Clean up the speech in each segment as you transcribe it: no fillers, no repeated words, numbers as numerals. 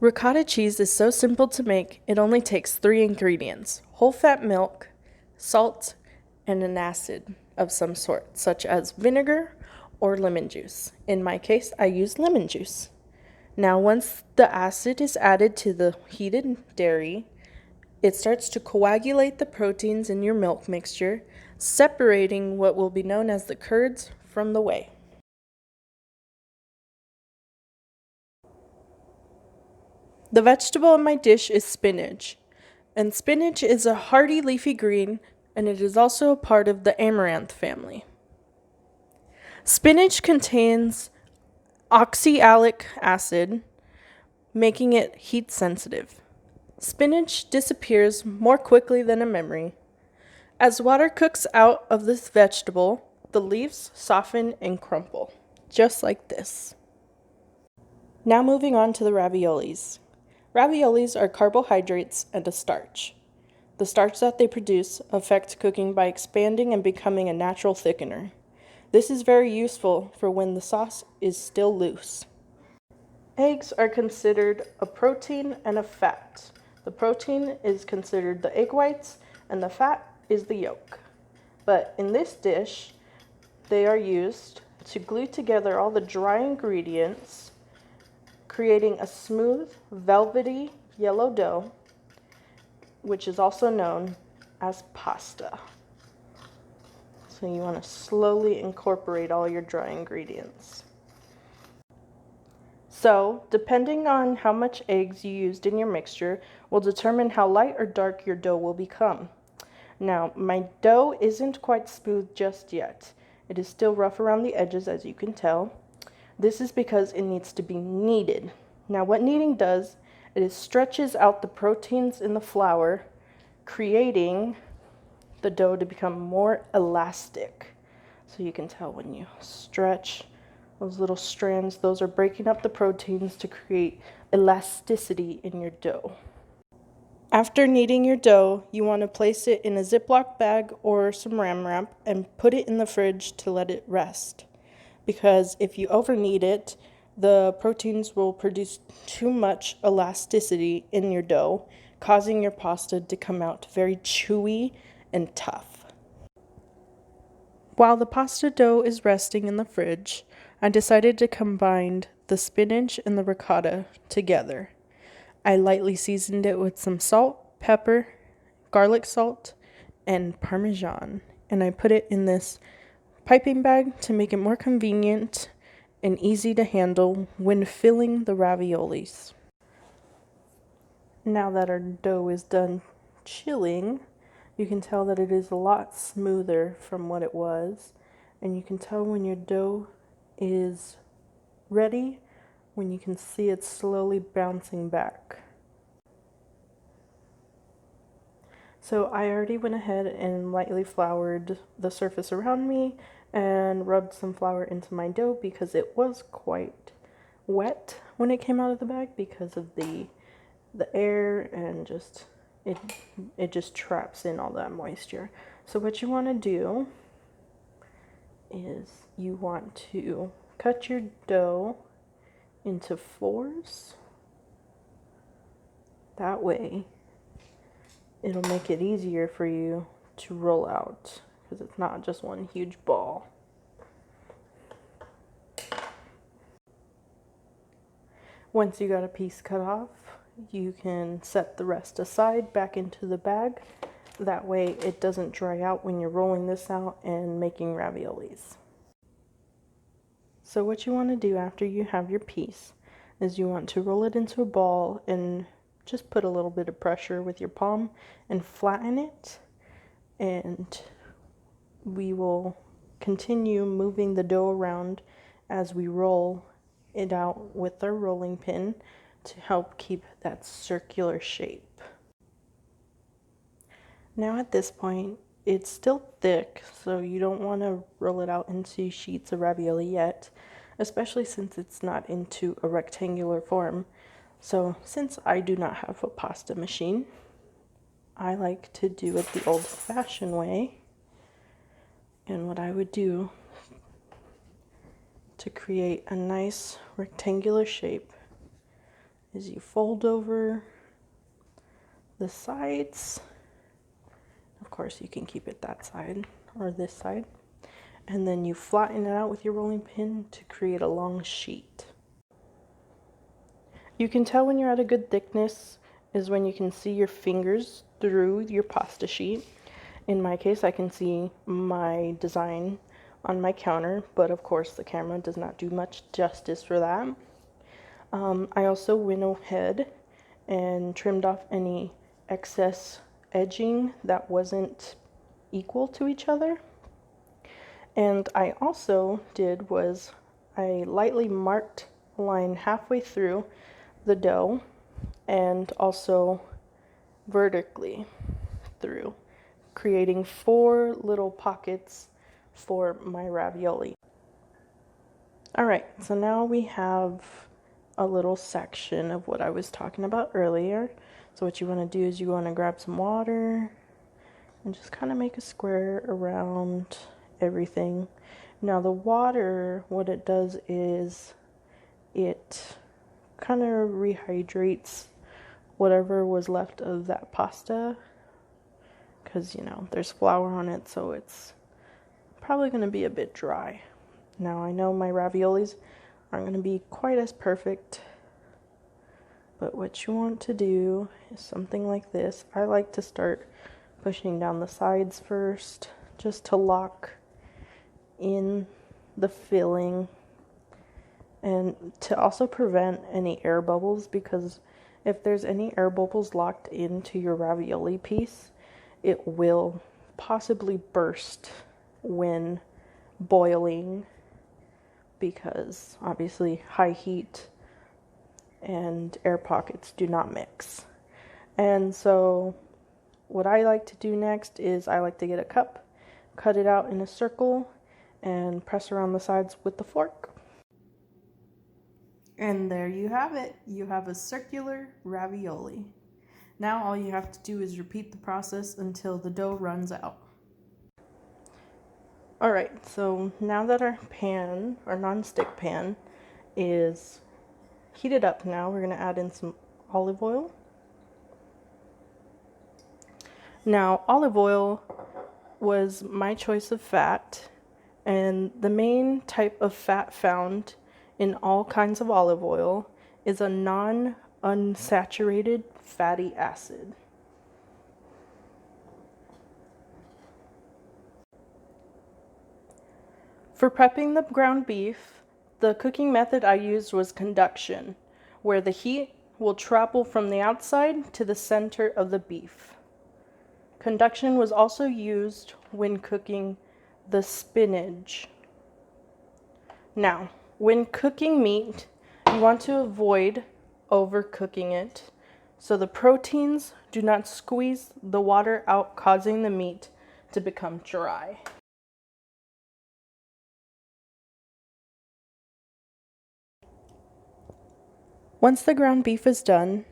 Ricotta cheese is so simple to make, it only takes 3 ingredients: whole fat milk, salt, and an acid of some sort, such as vinegar or lemon juice. In my case, I use lemon juice. Now, once the acid is added to the heated dairy, it starts to coagulate the proteins in your milk mixture, separating what will be known as the curds from the whey. The vegetable in my dish is spinach, and spinach is a hardy leafy green, and it is also a part of the amaranth family. Spinach contains oxalic acid, making it heat sensitive. Spinach disappears more quickly than a memory. As water cooks out of this vegetable, the leaves soften and crumple, just like this. Now moving on to the raviolis. Raviolis are carbohydrates and a starch. The starch that they produce affects cooking by expanding and becoming a natural thickener. This is very useful for when the sauce is still loose. Eggs are considered a protein and a fat. The protein is considered the egg whites and the fat is the yolk. But in this dish, they are used to glue together all the dry ingredients, creating a smooth, velvety yellow dough, which is also known as pasta. So you want to slowly incorporate all your dry ingredients. So, depending on how much eggs you used in your mixture will determine how light or dark your dough will become. Now, my dough isn't quite smooth just yet. It is still rough around the edges, as you can tell. This is because it needs to be kneaded. Now, what kneading does, it stretches out the proteins in the flour, creating the dough to become more elastic. So you can tell when you stretch those little strands, those are breaking up the proteins to create elasticity in your dough. After kneading your dough, you want to place it in a Ziploc bag or some Saran wrap and put it in the fridge to let it rest. Because if you overknead it, the proteins will produce too much elasticity in your dough, causing your pasta to come out very chewy and tough. While the pasta dough is resting in the fridge, I decided to combine the spinach and the ricotta together. I lightly seasoned it with some salt, pepper, garlic salt, and Parmesan, and I put it in this piping bag to make it more convenient and easy to handle when filling the raviolis. Now that our dough is done chilling, you can tell that it is a lot smoother from what it was, and you can tell when your dough is ready when you can see it slowly bouncing back. So I already went ahead and lightly floured the surface around me and rubbed some flour into my dough because it was quite wet when it came out of the bag because of the air and just it just traps in all that moisture. So what you want to do is you want to cut your dough into fours. That way it'll make it easier for you to roll out because it's not just one huge ball. Once you got a piece cut off, you can set the rest aside back into the bag. That way it doesn't dry out when you're rolling this out and making raviolis. So what you want to do after you have your piece is you want to roll it into a ball and just put a little bit of pressure with your palm and flatten it, and we will continue moving the dough around as we roll it out with our rolling pin to help keep that circular shape. Now at this point, it's still thick, so you don't want to roll it out into sheets of ravioli yet, especially since it's not into a rectangular form. So since I do not have a pasta machine, I like to do it the old-fashioned way. And what I would do to create a nice rectangular shape is you fold over the sides. Of course, you can keep it that side or this side. And then you flatten it out with your rolling pin to create a long sheet. You can tell when you're at a good thickness is when you can see your fingers through your pasta sheet. In my case, I can see my design on my counter, but of course the camera does not do much justice for that. I also went ahead and trimmed off any excess edging that wasn't equal to each other. And I also did was I lightly marked a line halfway through the dough and also vertically through, creating 4 little pockets for my ravioli. Alright, so now we have a little section of what I was talking about earlier. So what you want to do is you want to grab some water and just kind of make a square around everything. Now the water, what it does is it kind of rehydrates whatever was left of that pasta, because you know there's flour on it, so it's probably going to be a bit dry. Now I know my raviolis aren't going to be quite as perfect, but what you want to do is something like this. I like to start pushing down the sides first, just to lock in the filling and to also prevent any air bubbles, because if there's any air bubbles locked into your ravioli piece, it will possibly burst when boiling, because obviously high heat and air pockets do not mix. And so what I like to do next is I like to get a cup, cut it out in a circle, and press around the sides with the fork. And there you have it. You have a circular ravioli. Now all you have to do is repeat the process until the dough runs out. Alright, so now that our pan, our non-stick pan, is heated up now, we're going to add in some olive oil. Now, olive oil was my choice of fat, and the main type of fat found in all kinds of olive oil is a non-unsaturated fatty acid. For prepping the ground beef, the cooking method I used was conduction, where the heat will travel from the outside to the center of the beef. Conduction was also used when cooking the spinach. Now, when cooking meat, you want to avoid overcooking it so the proteins do not squeeze the water out, causing the meat to become dry. Once the ground beef is done,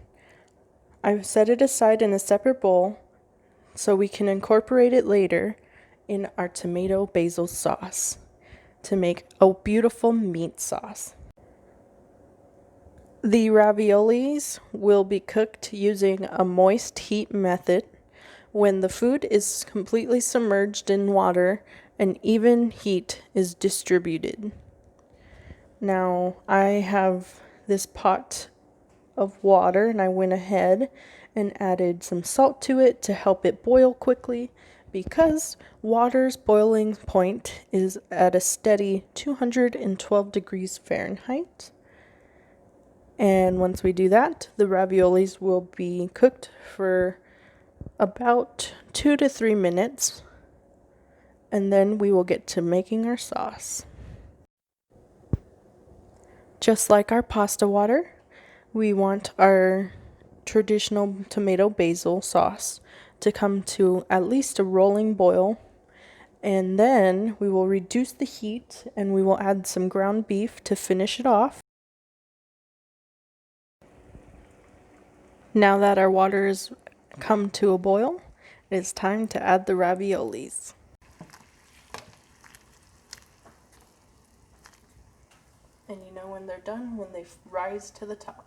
I've set it aside in a separate bowl so we can incorporate it later in our tomato basil sauce to make a beautiful meat sauce. The raviolis will be cooked using a moist heat method. When the food is completely submerged in water, an even heat is distributed. Now I have this pot of water and I went ahead and added some salt to it to help it boil quickly, because water's boiling point is at a steady 212 degrees Fahrenheit. And once we do that, the raviolis will be cooked for about 2 to 3 minutes, and then we will get to making our sauce. Just like our pasta water, we want our traditional tomato basil sauce to come to at least a rolling boil, and then we will reduce the heat and we will add some ground beef to finish it off. Now that our water has come to a boil, it's time to add the raviolis. And you know when they're done, when they rise to the top.